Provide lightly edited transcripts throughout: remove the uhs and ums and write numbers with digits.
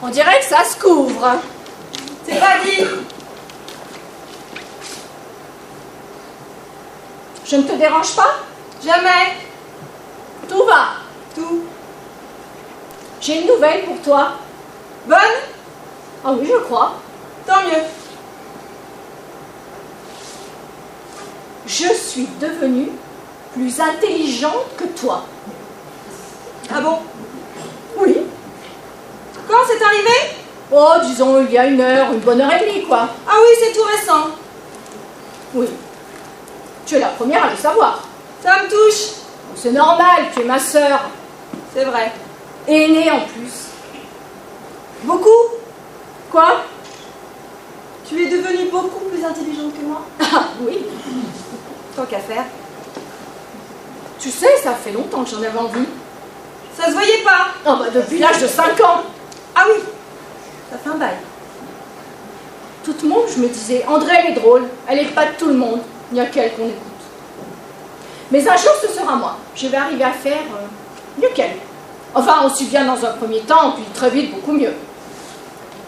On dirait que ça se couvre. C'est pas dit. Je ne te dérange pas? Jamais. Tout va. Tout. J'ai une nouvelle pour toi. Bonne? Ah oui, je crois. Tant mieux. Je suis devenue plus intelligente que toi. Ah bon? Oui. Quand c'est arrivé? Oh, disons, il y a 1 heure, une bonne heure et demie, quoi. Ah oui, c'est tout récent. Oui. Tu es la première à le savoir. Ça me touche. C'est normal, tu es ma sœur. C'est vrai. Aînée en plus. Beaucoup? Quoi? Tu es devenue beaucoup plus intelligente que moi? Ah oui. Tant qu'à faire. Tu sais, ça fait longtemps que j'en avais envie. Ça se voyait pas. Oh bah depuis l'âge de 5 ans. Ah oui. Ça fait un bail. Tout le monde, je me disais, André, elle est drôle. Elle est pas de tout le monde. Il n'y a qu'elle qu'on écoute. Mais un jour, ce sera moi. Je vais arriver à faire mieux qu'elle. Enfin, aussi bien dans un premier temps, puis très vite, beaucoup mieux.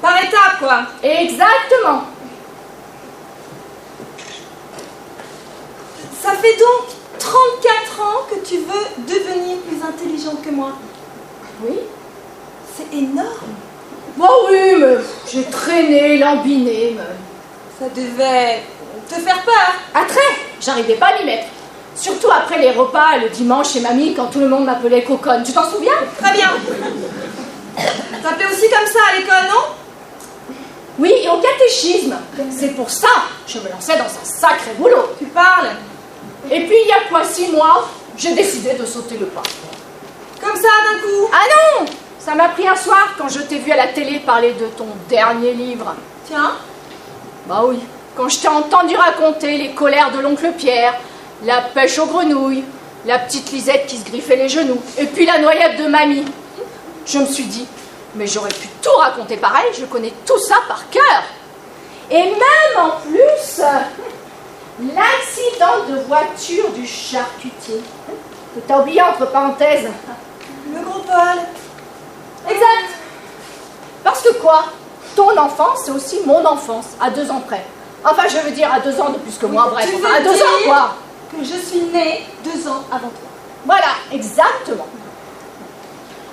Par étapes, quoi. Exactement. Ça fait donc 34 ans que tu veux devenir plus intelligente que moi. Oui. C'est énorme. Oh oui, mais j'ai traîné, lambiné, mais... Ça devait te faire peur. À très, j'arrivais pas à m'y mettre. Surtout après les repas le dimanche chez mamie, quand tout le monde m'appelait coconne. Tu t'en souviens? Très bien. T'appelais aussi comme ça à l'école, non? Oui, et au catéchisme. C'est pour ça que je me lançais dans un sacré boulot. Tu parles. Et puis, il y a quoi, 6 mois, j'ai décidé de sauter le pas. Comme ça, d'un coup. Ah non! Ça m'a pris un soir quand je t'ai vu à la télé parler de ton dernier livre. Tiens. Bah oui, quand je t'ai entendu raconter les colères de l'oncle Pierre, la pêche aux grenouilles, la petite Lisette qui se griffait les genoux, et puis la noyade de mamie. Je me suis dit, mais j'aurais pu tout raconter pareil, je connais tout ça par cœur. Et même en plus, l'accident de voiture du charcutier, que t'as oublié entre parenthèses. Le gros Paul. Exact. Parce que quoi? Ton enfance, c'est aussi mon enfance, à 2 ans près. Enfin, je veux dire à 2 ans de plus que moi, bref, Tu enfin, à veux 2 ans, dire quoi. que je suis née 2 ans avant toi. Voilà, exactement.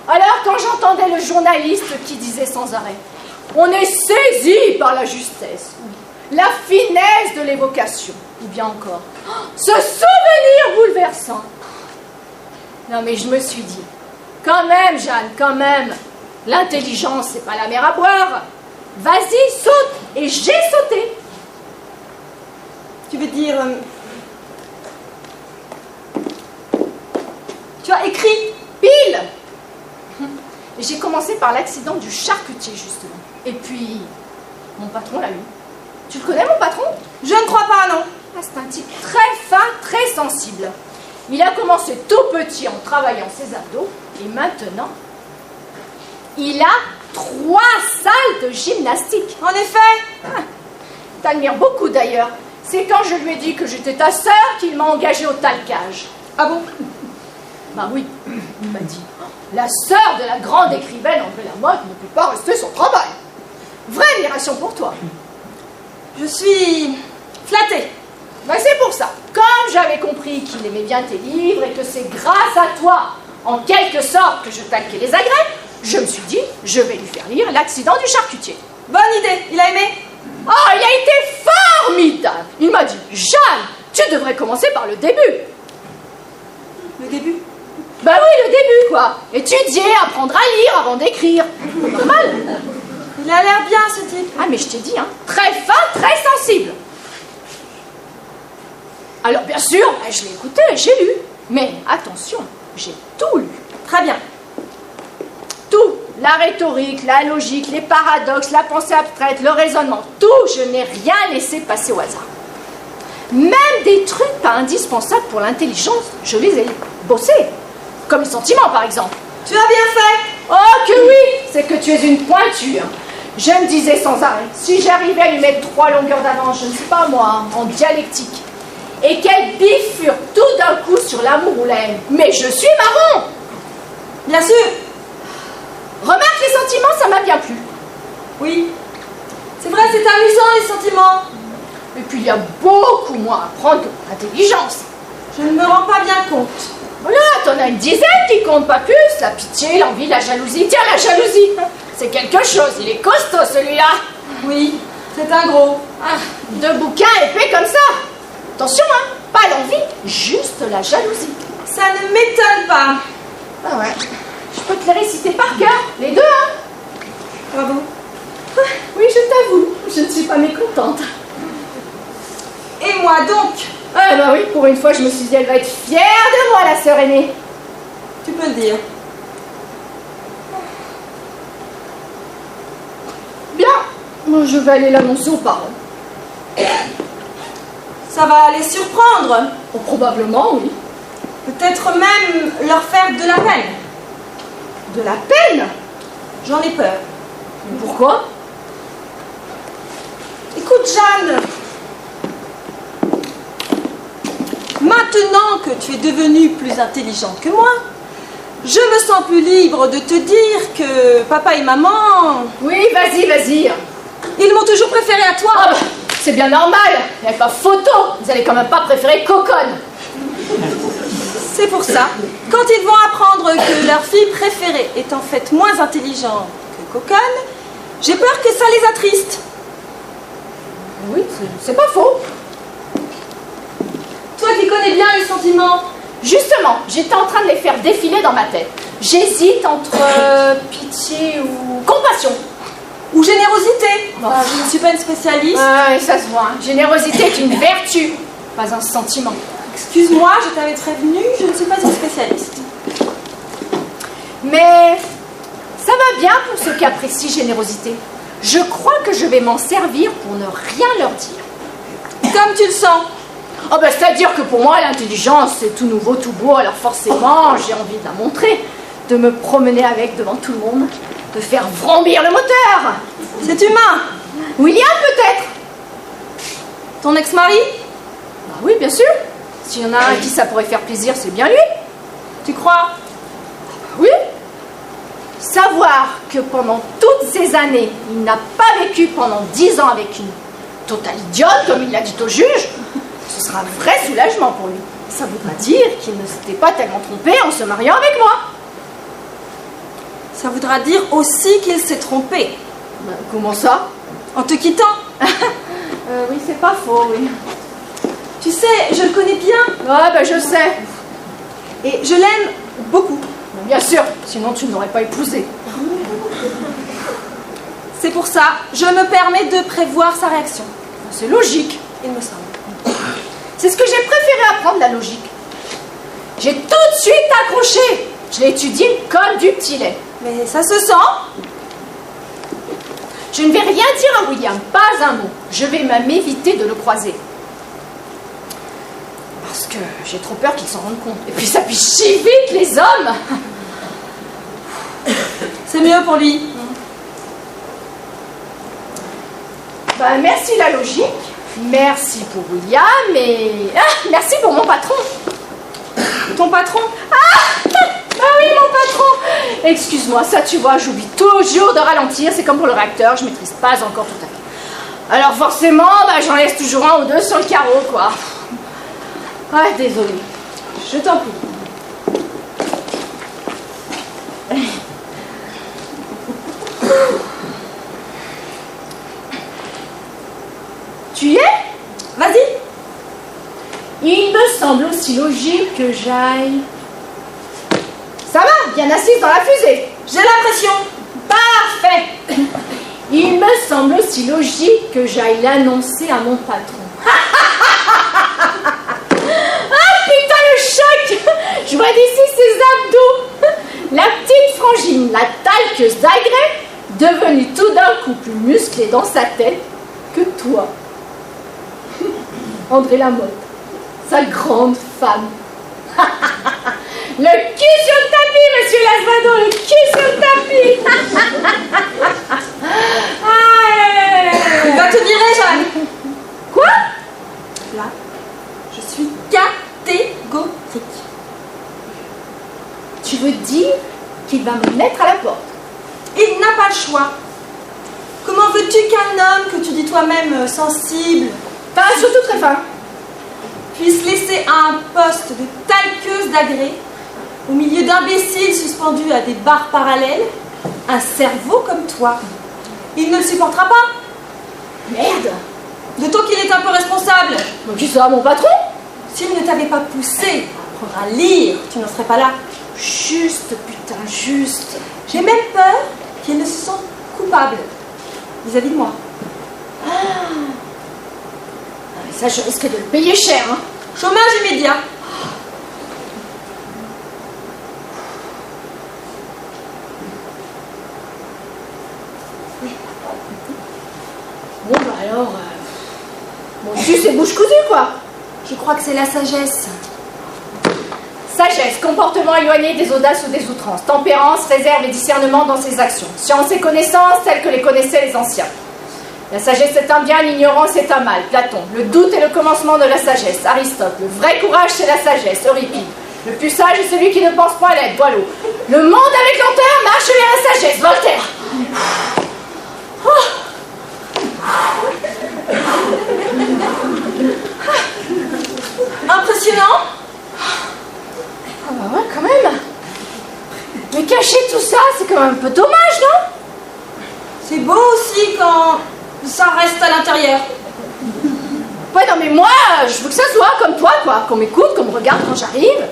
Alors, quand j'entendais le journaliste qui disait sans arrêt, on est saisi par la justesse, la finesse de l'évocation, ou bien encore, ce souvenir bouleversant. Non, mais je me suis dit, quand même, Jeanne, quand même, l'intelligence, c'est pas la mer à boire. Vas-y, saute. Et j'ai sauté. Tu veux dire... Tu as écrit? Pile. Et j'ai commencé par l'accident du charcutier, justement. Et puis, mon patron l'a eu. Tu le connais, mon patron? Je ne crois pas, non. Ah, c'est un type très fin, très sensible. Il a commencé tout petit en travaillant ses abdos. Et maintenant, il a 3 salles de gymnastique. En effet. Ah, t'admires beaucoup, d'ailleurs. C'est quand je lui ai dit que j'étais ta sœur qu'il m'a engagée au talcage. Ah bon? Bah oui, il m'a dit. La sœur de la grande écrivaine André Lamotte ne peut pas rester sans travail. Vraie admiration pour toi. Je suis flattée. Ben c'est pour ça. Comme j'avais compris qu'il aimait bien tes livres et que c'est grâce à toi, en quelque sorte, que je talquais les agrès, je me suis dit, je vais lui faire lire l'accident du charcutier. Bonne idée. Il a aimé? Oh, il a été formidable. Il m'a dit, Jeanne, tu devrais commencer par le début. Le début? Ben oui, le début, quoi. Étudier, apprendre à lire avant d'écrire. Normal. Il a l'air bien, ce type. Ah, mais je t'ai dit, hein, très fin, très sensible. Alors, bien sûr, ben, je l'ai écouté, j'ai lu. Mais attention, j'ai tout lu. Très bien. Tout. La rhétorique, la logique, les paradoxes, la pensée abstraite, le raisonnement. Tout, je n'ai rien laissé passer au hasard. Même des trucs pas indispensables pour l'intelligence, je les ai bossés. Comme le sentiment, par exemple. Tu as bien fait. Oh que oui, c'est que tu es une pointure. Je me disais sans arrêt, si j'arrivais à lui mettre 3 longueurs d'avance, je ne sais pas moi, en dialectique, et qu'elle bifurque tout d'un coup sur l'amour ou la haine, mais je suis marron. Bien sûr. Remarque, les sentiments, ça m'a bien plu. Oui. C'est vrai, c'est amusant les sentiments. Et puis il y a beaucoup moins à prendre que l'intelligence. Je ne me rends pas bien compte. Voilà, t'en as une dizaine qui comptent pas plus. La pitié, l'envie, la jalousie. Tiens, la jalousie, c'est quelque chose. Il est costaud celui-là. Oui, c'est un gros. Ah, 2 bouquins épais comme ça. Attention, hein, pas l'envie, juste la jalousie. Ça ne m'étonne pas. Ah ouais, je peux te les réciter par cœur, les deux, hein. Bravo. Oui, je t'avoue, je ne suis pas mécontente. Et moi donc? Ah bah oui, pour une fois, je me suis dit, elle va être fière de moi, la sœur aînée. Tu peux le dire. Bien, moi je vais aller l'annoncer aux parents. Ça va les surprendre. Oh, probablement, oui. Peut-être même leur faire de la peine. De la peine? J'en ai peur. Mais pourquoi? Écoute, Jeanne. Maintenant que tu es devenue plus intelligente que moi, je me sens plus libre de te dire que papa et maman, Oui, vas-y, vas-y. ils m'ont toujours préféré à toi. Ah bah, c'est bien normal, il n'y a pas photo. Vous allez quand même pas préférer Coconne. C'est pour ça, quand ils vont apprendre que leur fille préférée est en fait moins intelligente que Coconne, j'ai peur que ça les attriste. Oui, c'est pas faux. Toi qui connais bien les sentiments. Justement, j'étais en train de les faire défiler dans ma tête. J'hésite entre pitié ou compassion. Ou générosité. Je ne suis pas une spécialiste. Ouais, ça se voit. Hein. Générosité est une vertu, pas un sentiment. Excuse-moi, je t'avais prévenu, je ne suis pas une spécialiste. Mais ça va bien pour ceux qui apprécient générosité. Je crois que je vais m'en servir pour ne rien leur dire. Comme tu le sens. Oh ben, c'est-à-dire que pour moi, l'intelligence, c'est tout nouveau, tout beau, alors forcément, j'ai envie de la montrer, de me promener avec devant tout le monde, de faire vrombir le moteur. C'est humain. William, peut-être? Ton ex-mari? Bah oui, bien sûr. S'il y en a un qui ça pourrait faire plaisir, c'est bien lui. Tu crois? Oui. Savoir que pendant toutes ces années, il n'a pas vécu pendant 10 ans avec une totale idiote, comme il l'a dit au juge, ce sera un vrai soulagement pour lui. Ça voudra dire qu'il ne s'était pas tellement trompé en se mariant avec moi. Ça voudra dire aussi qu'il s'est trompé. Ben, comment ça? En te quittant. Oui, c'est pas faux, oui. Tu sais, je le connais bien. Ouais, ben je sais. Et je l'aime beaucoup. Ben, bien sûr, sinon tu ne l'aurais pas épousé. C'est pour ça, je me permets de prévoir sa réaction. C'est logique. Il me semble. C'est ce que j'ai préféré apprendre, la logique. J'ai tout de suite accroché. Je l'ai étudié comme du petit lait. Mais ça se sent. Je ne vais rien dire à William, pas un mot. Je vais même éviter de le croiser. Parce que j'ai trop peur qu'il s'en rende compte. Et puis ça piche si vite, les hommes. C'est mieux pour lui. Ben, merci la logique. Merci pour William et... Ah, merci pour mon patron. Ton patron? Ah oui, mon patron. Excuse-moi, ça tu vois, j'oublie toujours de ralentir. C'est comme pour le réacteur, je maîtrise pas encore tout à fait. Alors forcément, bah, j'en laisse toujours un ou deux sur le carreau, quoi. Ah, désolée. Je t'en prie. Tu y es? Vas-y. Il me semble aussi logique que j'aille... Ça va, bien assise dans la fusée. J'ai l'impression. Parfait. Il me semble aussi logique que j'aille l'annoncer à mon patron. Ah putain, le choc! Je vois d'ici ses abdos. La petite frangine, la talqueuse d'Agrès, devenue tout d'un coup plus musclée dans sa tête que toi. André Lamotte, sa grande femme. Le cul sur le tapis, monsieur Lasvado, le cul sur le tapis. Il va te virer, Jeanne. Quoi? Là, je suis catégorique. Tu veux dire qu'il va me mettre à la porte? Il n'a pas le choix. Comment veux-tu qu'un homme que tu dis toi-même sensible, Enfin, surtout très fin. puisse laisser à un poste de talqueuse d'agrès, au milieu d'imbéciles suspendus à des barres parallèles, un cerveau comme toi? Il ne le supportera pas. Merde. D'autant qu'il est un peu responsable. Donc qui sera mon patron? S'il ne t'avait pas poussé à apprendre à lire, tu n'en serais pas là. Juste, putain, juste. J'ai même peur qu'il ne se sente coupable vis-à-vis de moi. Ça, je risque de le payer cher, hein. Chômage immédiat. Bon, bah alors... Bon, tu c'est bouche cousue, quoi. Je crois que c'est la sagesse. Sagesse, comportement éloigné des audaces ou des outrances, tempérance, réserve et discernement dans ses actions, science et connaissances telles que les connaissaient les anciens. La sagesse est un bien, l'ignorance est un mal. Platon. Le doute est le commencement de la sagesse. Aristote. Le vrai courage, c'est la sagesse. Euripide. Le plus sage est celui qui ne pense pas à l'aide. Boileau. Le monde avec lenteur marche vers la sagesse. Voltaire. Impressionnant. Ah bah ouais, quand même. Mais cacher tout ça, c'est quand même un peu dommage, non? C'est beau aussi quand ça reste à l'intérieur. Ouais, non mais moi, je veux que ça soit comme toi, quoi. Qu'on m'écoute, qu'on me regarde quand j'arrive,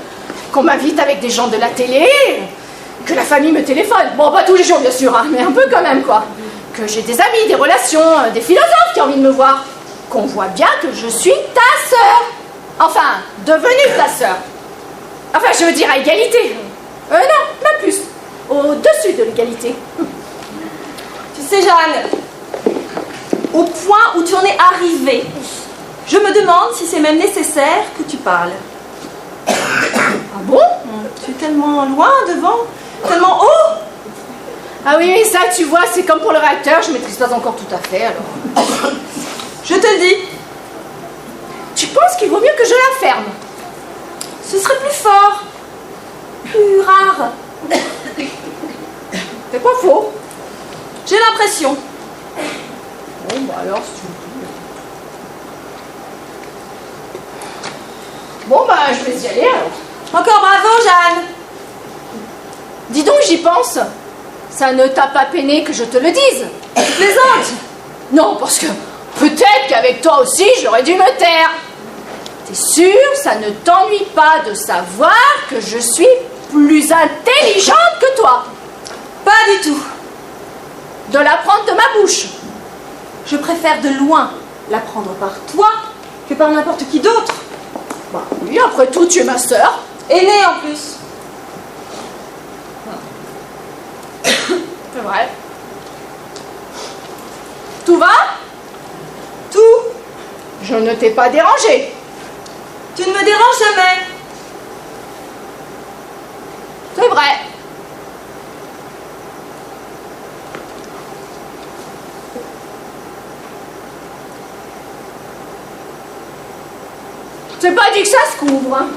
qu'on m'invite avec des gens de la télé, que la famille me téléphone. Bon, pas tous les jours, bien sûr, hein, mais un peu quand même, quoi. Que j'ai des amis, des relations, des philosophes qui ont envie de me voir. Qu'on voit bien que je suis ta sœur. Enfin, devenue ta sœur. Enfin, je veux dire à égalité. Non, même plus. Au-dessus de l'égalité. Tu sais, Jeanne, au point où tu en es arrivée, je me demande si c'est même nécessaire que tu parles. Ah bon? Tu es tellement loin devant, tellement haut. Ah oui, mais ça, tu vois, c'est comme pour le réacteur, je maîtrise pas encore tout à fait, alors. Je te le dis, Tu penses qu'il vaut mieux que je la ferme? ce serait plus fort, plus rare. C'est pas faux. J'ai l'impression. Bon, bah alors, si tu veux. Bon, bah, je vais y aller, alors. Encore bravo, Jeanne. Dis donc, j'y pense. Ça ne t'a pas peiné que je te le dise. Tu plaisantes. Non, parce que peut-être qu'avec toi aussi, j'aurais dû me taire. T'es sûr, ça ne t'ennuie pas de savoir que je suis plus intelligente que toi? Pas du tout. De l'apprendre de ma bouche. Je préfère de loin l'apprendre par toi que par n'importe qui d'autre. Bah oui, après tout, tu es ma sœur. Aînée en plus. C'est vrai. Tout va? Tout. Je ne t'ai pas dérangé. Tu ne me déranges jamais. C'est vrai. C'est pas dit que ça se couvre. Hein.